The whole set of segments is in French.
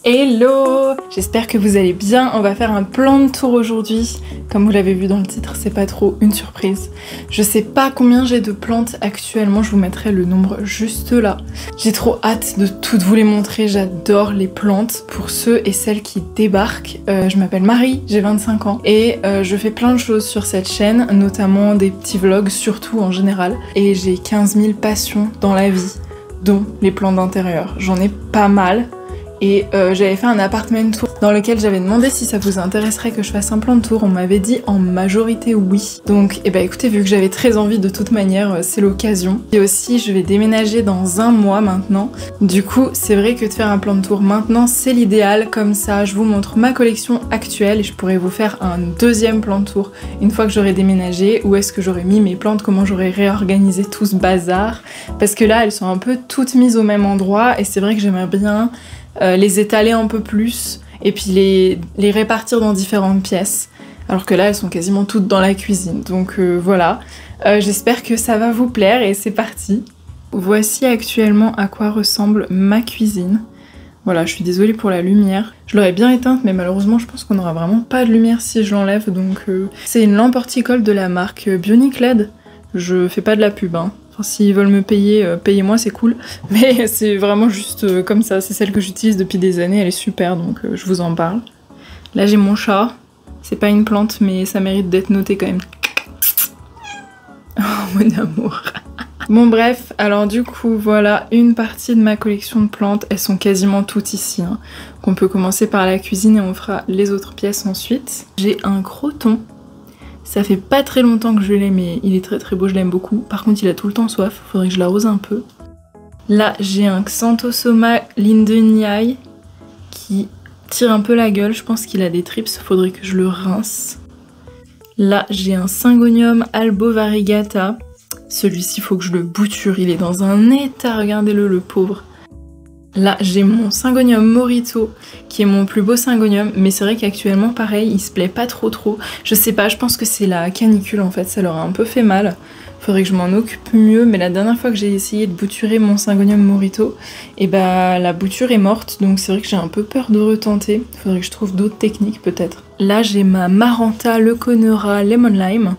Hello! J'espère que vous allez bien. On va faire un plan de tour aujourd'hui. Comme vous l'avez vu dans le titre, c'est pas trop une surprise. Je sais pas combien j'ai de plantes actuellement, je vous mettrai le nombre juste là. J'ai trop hâte de toutes vous les montrer, j'adore les plantes. Pour ceux et celles qui débarquent, je m'appelle Marie, j'ai 25 ans et je fais plein de choses sur cette chaîne, notamment des petits vlogs, surtout en général. Et j'ai 15 000 passions dans la vie, dont les plantes d'intérieur. J'en ai pas mal. Et j'avais fait un apartment tour dans lequel j'avais demandé si ça vous intéresserait que je fasse un plan de tour. On m'avait dit en majorité oui. Donc écoutez, vu que j'avais très envie de toute manière, c'est l'occasion. Et aussi je vais déménager dans 1 mois maintenant. Du coup c'est vrai que de faire un plan de tour maintenant c'est l'idéal. Comme ça je vous montre ma collection actuelle et je pourrais vous faire un deuxième plan de tour une fois que j'aurai déménagé. Où est-ce que j'aurais mis mes plantes, comment j'aurais réorganisé tout ce bazar. Parce que là elles sont un peu toutes mises au même endroit et c'est vrai que j'aimerais bien les étaler un peu plus et puis les répartir dans différentes pièces, alors que là elles sont quasiment toutes dans la cuisine. Donc voilà, j'espère que ça va vous plaire et c'est parti. Voici actuellement à quoi ressemble ma cuisine. Voilà, je suis désolée pour la lumière. Je l'aurais bien éteinte mais malheureusement je pense qu'on n'aura vraiment pas de lumière si je l'enlève. Donc c'est une lampe horticole de la marque Bionic LED. Je fais pas de la pub hein. Enfin, s'ils veulent me payer, payez-moi, c'est cool. Mais c'est vraiment juste comme ça, c'est celle que j'utilise depuis des années, elle est super, donc je vous en parle. Là j'ai mon chat, c'est pas une plante, mais ça mérite d'être noté quand même. Oh mon amour. Bon bref, alors du coup voilà une partie de ma collection de plantes, elles sont quasiment toutes ici. Hein. Donc on peut commencer par la cuisine et on fera les autres pièces ensuite. J'ai un croton. Ça fait pas très longtemps que je l'ai, mais il est très très beau, je l'aime beaucoup. Par contre, il a tout le temps soif, faudrait que je l'arrose un peu. Là, j'ai un Xanthosoma lindeniae qui tire un peu la gueule, je pense qu'il a des trips, faudrait que je le rince. Là, j'ai un Syngonium albovariegata. Celui-ci, faut que je le bouture, il est dans un état, regardez-le, le pauvre. Là, j'ai mon Syngonium morito, qui est mon plus beau Syngonium, mais c'est vrai qu'actuellement, pareil, il se plaît pas trop. Je sais pas, je pense que c'est la canicule en fait, ça leur a un peu fait mal. Faudrait que je m'en occupe mieux, mais la dernière fois que j'ai essayé de bouturer mon Syngonium morito, et bah la bouture est morte, donc c'est vrai que j'ai un peu peur de retenter. Faudrait que je trouve d'autres techniques peut-être. Là, j'ai ma Maranta Leuconera Lemon Lime.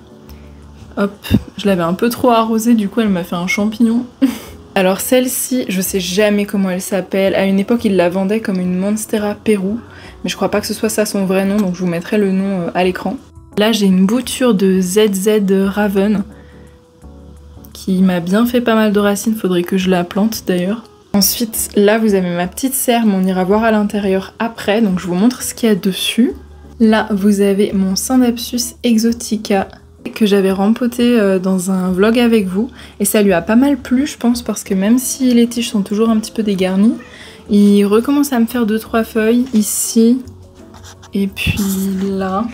Hop, je l'avais un peu trop arrosée, du coup elle m'a fait un champignon. Alors celle-ci, je sais jamais comment elle s'appelle. À une époque, ils la vendaient comme une Monstera Peru, mais je crois pas que ce soit ça son vrai nom, donc je vous mettrai le nom à l'écran. Là, j'ai une bouture de ZZ Raven qui m'a bien fait pas mal de racines, faudrait que je la plante d'ailleurs. Ensuite, là, vous avez ma petite serre, mais on ira voir à l'intérieur après, donc je vous montre ce qu'il y a dessus. Là, vous avez mon Scindapsus exotica que j'avais rempoté dans un vlog avec vous et ça lui a pas mal plu je pense parce que même si les tiges sont toujours un petit peu dégarnies, il recommence à me faire 2-3 feuilles ici et puis là.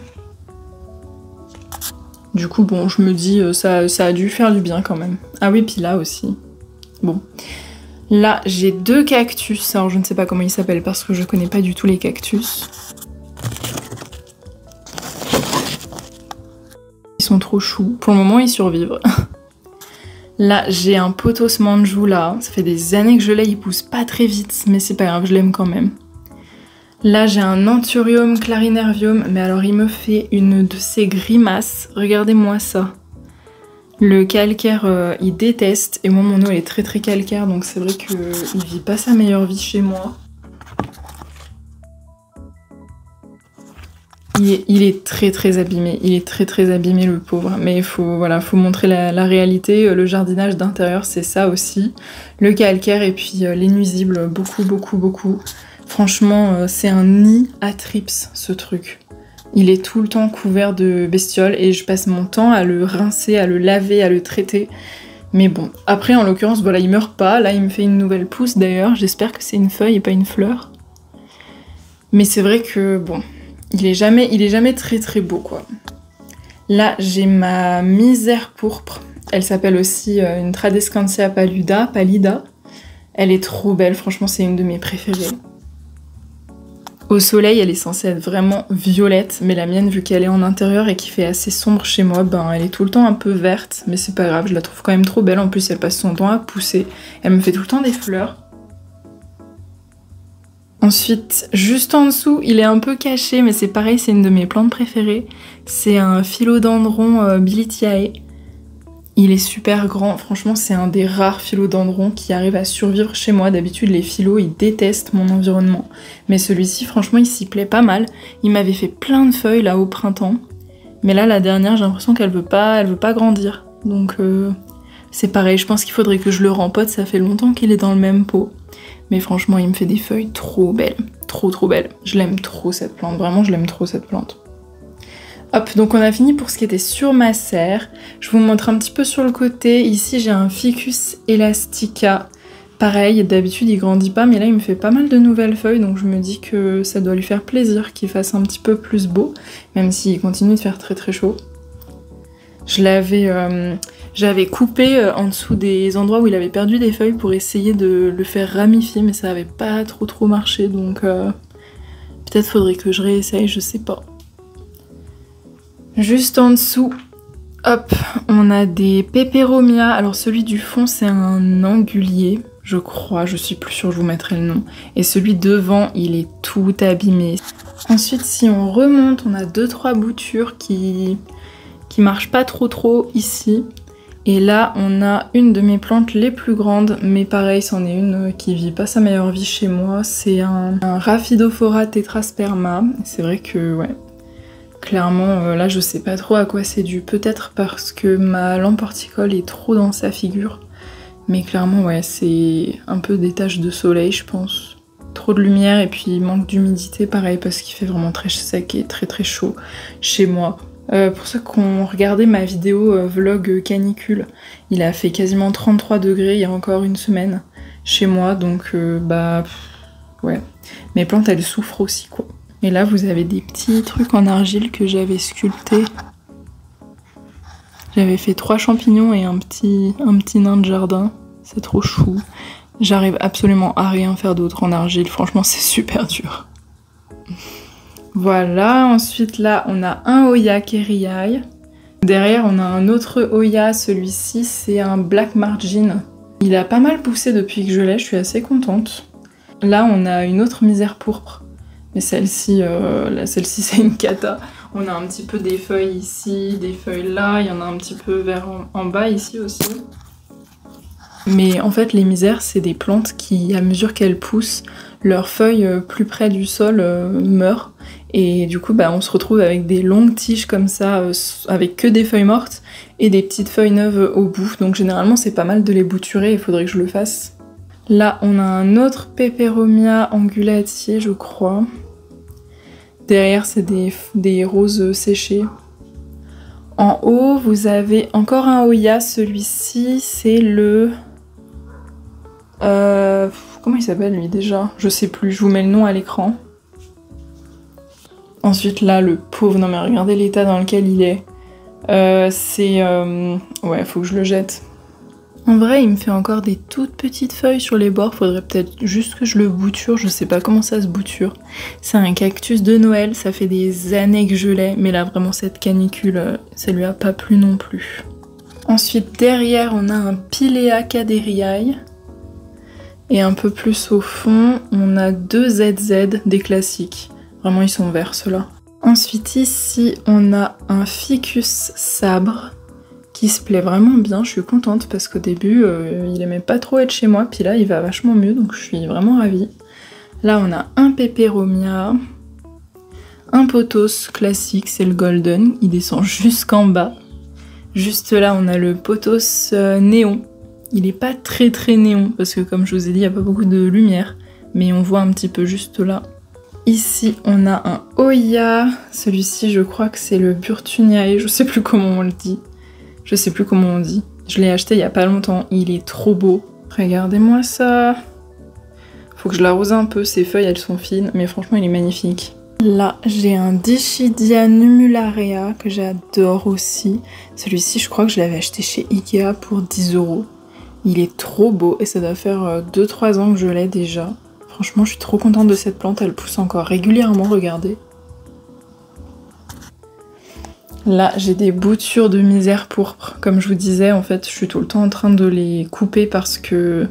Du coup bon je me dis ça a dû faire du bien quand même. Ah oui puis là aussi. Bon. Là j'ai 2 cactus, alors je ne sais pas comment ils s'appellent parce que je connais pas du tout les cactus. Ils sont trop choux. Pour le moment, ils survivent. Là, j'ai un Pothos Manjula. Ça fait des années que je l'ai, il pousse pas très vite, mais c'est pas grave, je l'aime quand même. Là, j'ai un Anthurium clarinervium, mais alors il me fait une de ces grimaces. Regardez-moi ça. Le calcaire, il déteste, et moi, mon eau, elle est très très calcaire, donc c'est vrai qu'il vit pas sa meilleure vie chez moi. Il est très abîmé, il est très abîmé le pauvre, mais faut montrer la réalité, le jardinage d'intérieur c'est ça aussi, le calcaire et puis les nuisibles, beaucoup. Franchement c'est un nid à trips ce truc. Il est tout le temps couvert de bestioles et je passe mon temps à le rincer, à le laver, à le traiter. Mais bon, après en l'occurrence voilà il meurt pas, là il me fait une nouvelle pousse d'ailleurs, j'espère que c'est une feuille et pas une fleur. Mais c'est vrai que bon... Il est jamais très beau quoi. Là j'ai ma misère pourpre. Elle s'appelle aussi une Tradescantia pallida. Elle est trop belle, franchement c'est une de mes préférées. Au soleil elle est censée être vraiment violette, mais la mienne vu qu'elle est en intérieur et qu'il fait assez sombre chez moi, ben elle est tout le temps un peu verte, mais c'est pas grave, je la trouve quand même trop belle. En plus elle passe son temps à pousser. Elle me fait tout le temps des fleurs. Ensuite, juste en dessous, il est un peu caché, mais c'est pareil, c'est une de mes plantes préférées. C'est un philodendron Bilitiae. Il est super grand, franchement c'est un des rares philodendrons qui arrive à survivre chez moi. D'habitude les philos ils détestent mon environnement. Mais celui-ci franchement il s'y plaît pas mal. Il m'avait fait plein de feuilles là au printemps. Mais là la dernière j'ai l'impression qu'elle veut pas grandir. Donc c'est pareil, je pense qu'il faudrait que je le rempote, ça fait longtemps qu'il est dans le même pot. Mais franchement il me fait des feuilles trop belles, trop belles. Je l'aime trop cette plante, vraiment je l'aime trop cette plante. Hop, donc on a fini pour ce qui était sur ma serre. Je vous montre un petit peu sur le côté. Ici j'ai un Ficus elastica. Pareil, d'habitude il grandit pas, mais là il me fait pas mal de nouvelles feuilles, donc je me dis que ça doit lui faire plaisir qu'il fasse un petit peu plus beau, même s'il continue de faire très chaud. J'avais coupé en dessous des endroits où il avait perdu des feuilles pour essayer de le faire ramifier, mais ça avait pas trop marché, donc peut-être faudrait que je réessaye, je sais pas. Juste en dessous, hop, on a des peperomia. Alors celui du fond c'est un angulier, je crois, je suis plus sûre, je vous mettrai le nom. Et celui devant, il est tout abîmé. Ensuite, si on remonte, on a 2-3 boutures qui marchent pas trop ici. Et là, on a une de mes plantes les plus grandes, mais pareil, c'en est une qui vit pas sa meilleure vie chez moi. C'est un Rhaphidophora tetrasperma. C'est vrai que, ouais, clairement, là, je sais pas trop à quoi c'est dû. Peut-être parce que ma lampe horticole est trop dans sa figure. Mais clairement, ouais, c'est un peu des taches de soleil, je pense. Trop de lumière et puis manque d'humidité, pareil, parce qu'il fait vraiment très sec et très chaud chez moi. Pour ceux qui ont regardé ma vidéo vlog canicule, il a fait quasiment 33 degrés il y a encore une semaine chez moi, donc ouais. Mes plantes, elles souffrent aussi, quoi. Et là, vous avez des petits trucs en argile que j'avais sculptés. J'avais fait 3 champignons et un petit nain de jardin. C'est trop chou. J'arrive absolument à rien faire d'autre en argile. Franchement, c'est super dur. Voilà. Ensuite, là, on a un Hoya Keriai. Derrière, on a un autre Hoya. Celui-ci, c'est un Black Margin. Il a pas mal poussé depuis que je l'ai. Je suis assez contente. Là, on a une autre misère pourpre. Mais celle-ci, c'est une cata. On a un petit peu des feuilles ici, des feuilles là, il y en a un petit peu vers en bas ici aussi. Mais en fait, les misères, c'est des plantes qui, à mesure qu'elles poussent, leurs feuilles plus près du sol meurent. Et du coup, on se retrouve avec des longues tiges comme ça, avec que des feuilles mortes et des petites feuilles neuves au bout. Donc généralement, c'est pas mal de les bouturer, il faudrait que je le fasse. Là, on a un autre Peperomia angulatier, je crois. Derrière, c'est des roses séchées. En haut, vous avez encore un Hoya. Celui-ci, c'est le... comment il s'appelle, lui, déjà? Je sais plus, je vous mets le nom à l'écran. Ensuite, là, le pauvre... Non, mais regardez l'état dans lequel il est. Ouais, faut que je le jette. En vrai, il me fait encore des toutes petites feuilles sur les bords. Faudrait peut-être juste que je le bouture. Je sais pas comment ça se bouture. C'est un cactus de Noël. Ça fait des années que je l'ai. Mais là, vraiment, cette canicule, ça lui a pas plu non plus. Ensuite, derrière, on a un Pilea caderiae. Et un peu plus au fond, on a 2 ZZ, des classiques. Vraiment, ils sont verts, ceux-là. Ensuite, ici, on a un Ficus sabre. Qui se plaît vraiment bien, je suis contente parce qu'au début il aimait pas trop être chez moi, puis là il va vachement mieux donc je suis vraiment ravie. Là on a un Peperomia, un Pothos classique, c'est le Golden, il descend jusqu'en bas. Juste là on a le Pothos néon, il est pas très néon parce que comme je vous ai dit il n'y a pas beaucoup de lumière, mais on voit un petit peu juste là. Ici on a un Hoya, celui-ci je crois que c'est le Burtuniae, je sais plus comment on le dit. Je sais plus comment on dit. Je l'ai acheté il y a pas longtemps. Il est trop beau. Regardez-moi ça. Faut que je l'arrose un peu. Ses feuilles, elles sont fines. Mais franchement, il est magnifique. Là, j'ai un Dischidia numularea que j'adore aussi. Celui-ci, je crois que je l'avais acheté chez Ikea pour 10 €. Il est trop beau. Et ça doit faire 2-3 ans que je l'ai déjà. Franchement, je suis trop contente de cette plante. Elle pousse encore régulièrement, regardez. Là, j'ai des boutures de misère pourpre. Comme je vous disais, en fait, je suis tout le temps en train de les couper parce que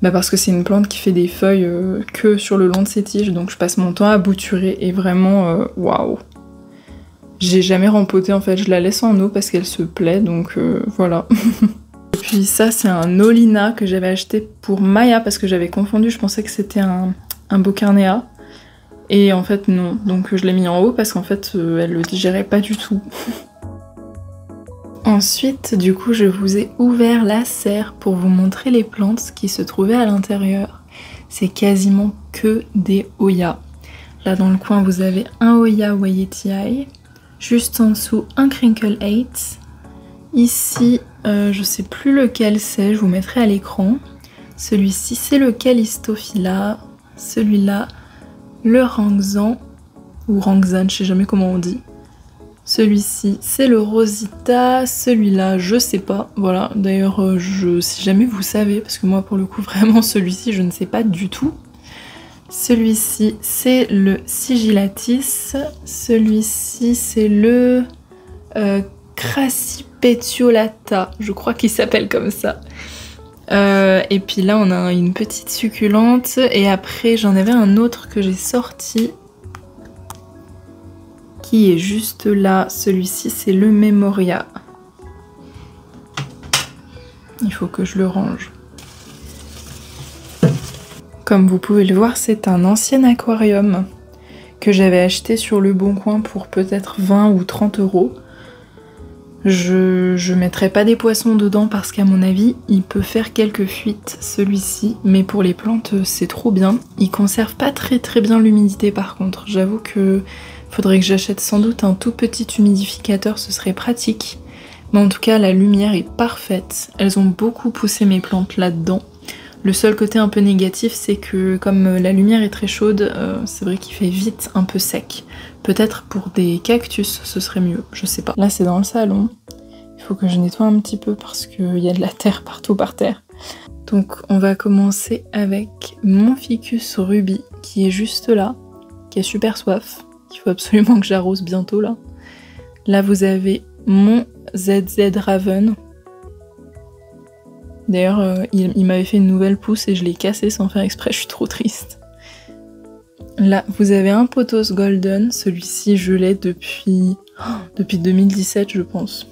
Bah parce que c'est une plante qui fait des feuilles que sur le long de ses tiges, donc je passe mon temps à bouturer et vraiment, waouh. J'ai jamais rempoté en fait, je la laisse en eau parce qu'elle se plaît, donc voilà. Et puis ça c'est un Olina que j'avais acheté pour Maya parce que j'avais confondu, je pensais que c'était un Boccarnea. Et en fait non, donc je l'ai mis en haut parce qu'en fait elle le digérait pas du tout. Ensuite, du coup, je vous ai ouvert la serre pour vous montrer les plantes qui se trouvaient à l'intérieur. C'est quasiment que des Hoya. Là, dans le coin, vous avez un Hoya Waiitii. Juste en dessous, un Crinkle 8. Ici, je sais plus lequel c'est, je vous mettrai à l'écran. Celui-ci, c'est le Callistophila. Celui-là, le Rangzan. Ou Rangzan, je sais jamais comment on dit. Celui-ci, c'est le Rosita, celui-là, je sais pas, voilà, d'ailleurs, si jamais vous savez, parce que moi, pour le coup, vraiment, celui-ci, je ne sais pas du tout. Celui-ci, c'est le Sigillatis, celui-ci, c'est le Crassipetiolata, je crois qu'il s'appelle comme ça. Et puis là, on a une petite succulente, et après, j'en avais un autre que j'ai sorti, qui est juste là. Celui-ci, c'est le Memoria. Il faut que je le range. Comme vous pouvez le voir, c'est un ancien aquarium que j'avais acheté sur le Bon Coin pour peut-être 20 ou 30 euros. Je mettrai pas des poissons dedans parce qu'à mon avis, il peut faire quelques fuites, celui-ci. Mais pour les plantes, c'est trop bien. Il conserve pas très bien l'humidité par contre. J'avoue que faudrait que j'achète sans doute un tout petit humidificateur, ce serait pratique. Mais en tout cas, la lumière est parfaite. Elles ont beaucoup poussé mes plantes là-dedans. Le seul côté un peu négatif, c'est que comme la lumière est très chaude, c'est vrai qu'il fait vite un peu sec. Peut-être pour des cactus, ce serait mieux, je sais pas. Là, c'est dans le salon. Il faut que je nettoie un petit peu parce qu'il y a de la terre partout par terre. Donc, on va commencer avec mon ficus Ruby, qui est juste là, qui a super soif. Il faut absolument que j'arrose bientôt là. Là vous avez mon ZZ Raven. D'ailleurs il m'avait fait une nouvelle pousse et je l'ai cassé sans faire exprès, je suis trop triste. Là vous avez un Pothos Golden, celui-ci je l'ai depuis 2017 je pense.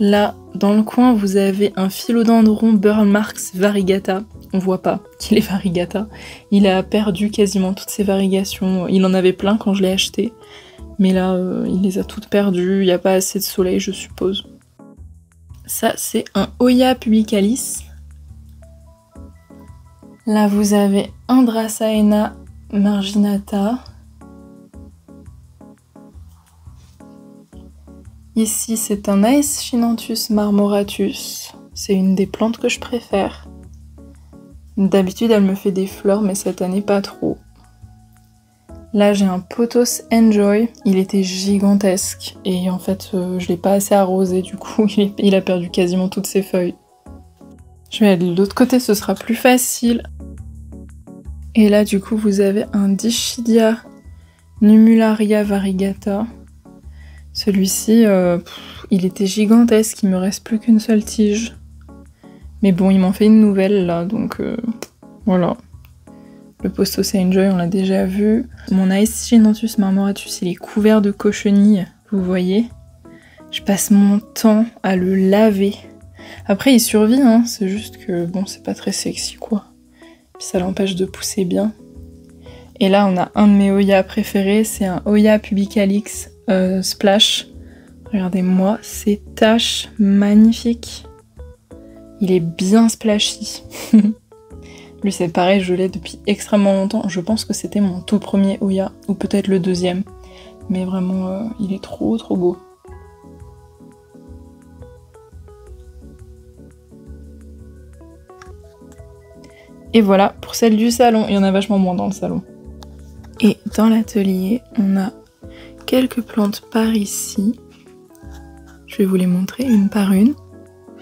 Là dans le coin vous avez un Philodendron Burl Marks Variegata. On voit pas qu'il est variegata. Il a perdu quasiment toutes ses variegations. Il en avait plein quand je l'ai acheté. Mais là, il les a toutes perdues. Il n'y a pas assez de soleil, je suppose. Ça, c'est un Hoya pubicalis. Là, vous avez un Dracaena marginata. Ici, c'est un Aeschinanthus marmoratus. C'est une des plantes que je préfère. D'habitude, elle me fait des fleurs, mais cette année, pas trop. Là, j'ai un Pothos Enjoy. Il était gigantesque. Et en fait, je l'ai pas assez arrosé. Du coup, il a perdu quasiment toutes ses feuilles. Je vais aller de l'autre côté, ce sera plus facile. Et là, du coup, vous avez un Dischidia Numularia variegata. Celui-ci, il était gigantesque. Il me reste plus qu'une seule tige. Mais bon, il m'en fait une nouvelle là, donc voilà. Le Pothos Enjoy, on l'a déjà vu. Mon Aeschinanthus marmoratus, il est couvert de cochenilles, vous voyez. Je passe mon temps à le laver. Après, il survit, hein, c'est juste que bon, c'est pas très sexy quoi. Puis ça l'empêche de pousser bien. Et là, on a un de mes Hoya préférés, c'est un Hoya pubicalix Splash. Regardez-moi ces taches magnifiques. Il est bien splashy. Lui c'est pareil, je l'ai depuis extrêmement longtemps. Je pense que c'était mon tout premier Hoya, ou peut-être le deuxième. Mais vraiment, il est trop beau. Et voilà, pour celle du salon, il y en a vachement moins dans le salon. Et dans l'atelier, on a quelques plantes par ici. Je vais vous les montrer une par une.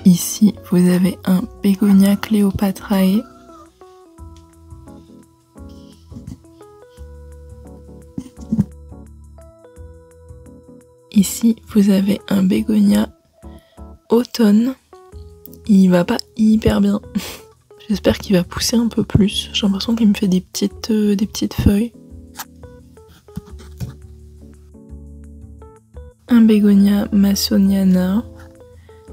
Ici, vous avez un Bégonia Cleopatrae. Ici, vous avez un Bégonia Automne. Il va pas hyper bien. J'espère qu'il va pousser un peu plus. J'ai l'impression qu'il me fait des petites feuilles. Un bégonia massoniana.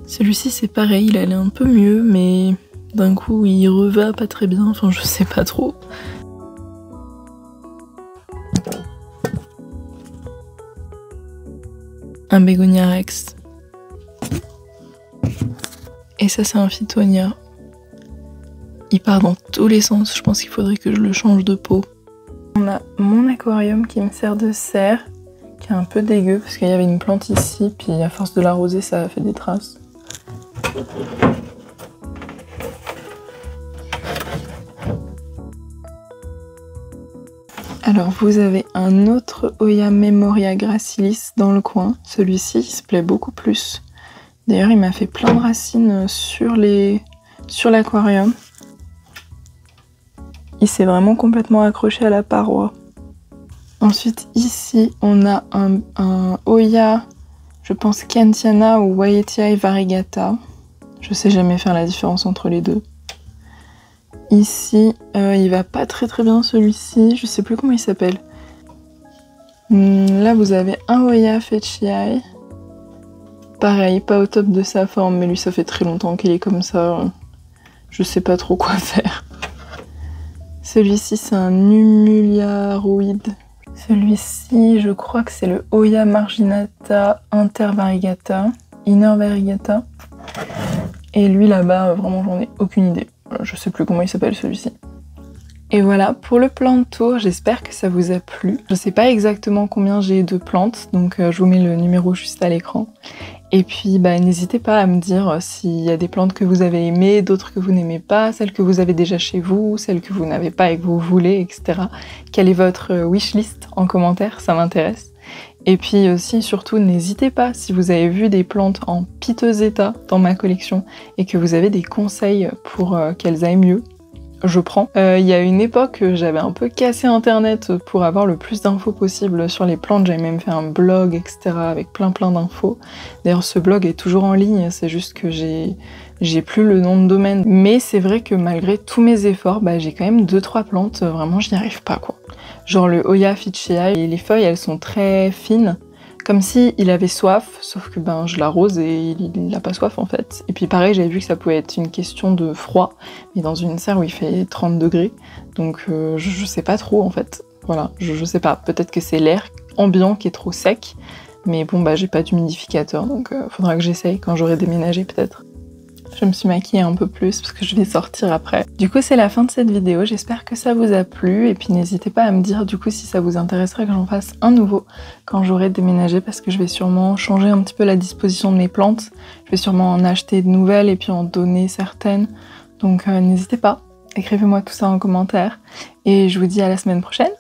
Celui-ci c'est pareil, il allait un peu mieux, mais d'un coup il reva pas très bien, enfin je sais pas trop. Un bégonia rex. Et ça c'est un phytonia. Il part dans tous les sens, je pense qu'il faudrait que je le change de pot. On a mon aquarium qui me sert de serre, qui est un peu dégueu parce qu'il y avait une plante ici, puis à force de l'arroser ça a fait des traces. Alors vous avez un autre Hoya Memoria gracilis dans le coin. Celui-ci il se plaît beaucoup plus. D'ailleurs il m'a fait plein de racines sur l'aquarium. Il s'est vraiment complètement accroché à la paroi. Ensuite ici on a un Hoya, je pense Kantiana ou Waietiae variegata. Je sais jamais faire la différence entre les deux. Ici, il va pas très bien celui-ci, je sais plus comment il s'appelle. Là vous avez un Hoya Fetchiae. Pareil, pas au top de sa forme, mais lui ça fait très longtemps qu'il est comme ça. Je sais pas trop quoi faire. Celui-ci c'est un Humuliaroide. Celui-ci je crois que c'est le Hoya marginata intervariegata, inner variegata. Et lui là-bas, vraiment j'en ai aucune idée. Je sais plus comment il s'appelle celui-ci. Et voilà pour le plant tour, j'espère que ça vous a plu. Je sais pas exactement combien j'ai de plantes, donc je vous mets le numéro juste à l'écran. Et puis n'hésitez pas à me dire s'il y a des plantes que vous avez aimées, d'autres que vous n'aimez pas, celles que vous avez déjà chez vous, celles que vous n'avez pas et que vous voulez, etc. Quelle est votre wishlist en commentaire, ça m'intéresse. Et puis aussi, surtout, n'hésitez pas, si vous avez vu des plantes en piteux état dans ma collection et que vous avez des conseils pour qu'elles aillent mieux, je prends. Il y a une époque, j'avais un peu cassé internet pour avoir le plus d'infos possible sur les plantes, j'avais même fait un blog, etc. avec plein d'infos. D'ailleurs, ce blog est toujours en ligne, c'est juste que j'ai plus le nom de domaine. Mais c'est vrai que malgré tous mes efforts, j'ai quand même 2-3 plantes, vraiment j'y arrive pas quoi. Genre le Hoya Fitchiae, et les feuilles elles sont très fines, comme si il avait soif, sauf que je l'arrose et il n'a pas soif en fait. Et puis pareil, j'avais vu que ça pouvait être une question de froid, mais dans une serre où il fait 30 degrés, donc je sais pas trop en fait. Voilà, je sais pas, peut-être que c'est l'air ambiant qui est trop sec, mais bon j'ai pas d'humidificateur, donc faudra que j'essaye quand j'aurai déménagé peut-être. Je me suis maquillée un peu plus parce que je vais sortir après. Du coup c'est la fin de cette vidéo, j'espère que ça vous a plu et puis n'hésitez pas à me dire du coup si ça vous intéresserait que j'en fasse un nouveau quand j'aurai déménagé parce que je vais sûrement changer un petit peu la disposition de mes plantes. Je vais sûrement en acheter de nouvelles et puis en donner certaines. Donc n'hésitez pas, écrivez-moi tout ça en commentaire et je vous dis à la semaine prochaine.